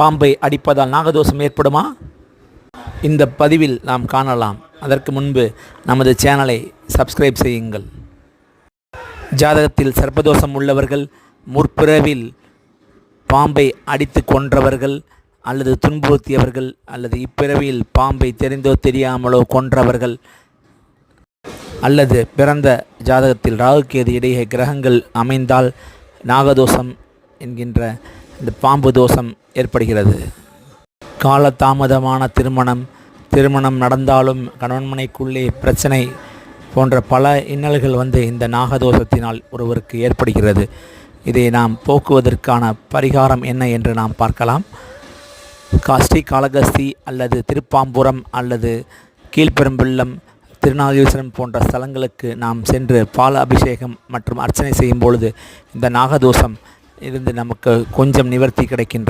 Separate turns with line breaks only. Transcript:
பாம்பை அடிப்பதால் நாகதோஷம் ஏற்படுமா? இந்த பதிவில் நாம் காணலாம். அதற்கு முன்பு நமது சேனலை சப்ஸ்கிரைப் செய்யுங்கள். ஜாதகத்தில் சர்ப்பதோஷம் உள்ளவர்கள், முற்பிறவில் பாம்பை அடித்து கொன்றவர்கள் அல்லது துன்புறுத்தியவர்கள், அல்லது இப்பிறவியில் பாம்பை தெரிந்தோ தெரியாமலோ கொன்றவர்கள், அல்லது பிறந்த ஜாதகத்தில் ராகுகேது இடையே கிரகங்கள் அமைந்தால் நாகதோஷம் என்கின்ற இந்த பாம்பு தோஷம் ஏற்படுகிறது. காலதாமதமான திருமணம் நடந்தாலும் கணவன்மனைக்குள்ளே பிரச்சனை போன்ற பல இன்னல்கள் இந்த நாகதோஷத்தினால் ஒருவருக்கு ஏற்படுகிறது. இதை நாம் போக்குவதற்கான பரிகாரம் என்ன என்று நாம் பார்க்கலாம். ஸ்ரீ காளகஸ்தி அல்லது திருப்பாம்புரம் அல்லது கீழ்பெரும்பள்ளம், திருநாகேஸ்வரம் போன்ற ஸ்தலங்களுக்கு நாம் சென்று பால அபிஷேகம் மற்றும் அர்ச்சனை செய்யும் பொழுது இந்த நாகதோஷம் இருந்து நமக்கு கொஞ்சம் நிவர்த்தி கிடைக்கின்றது.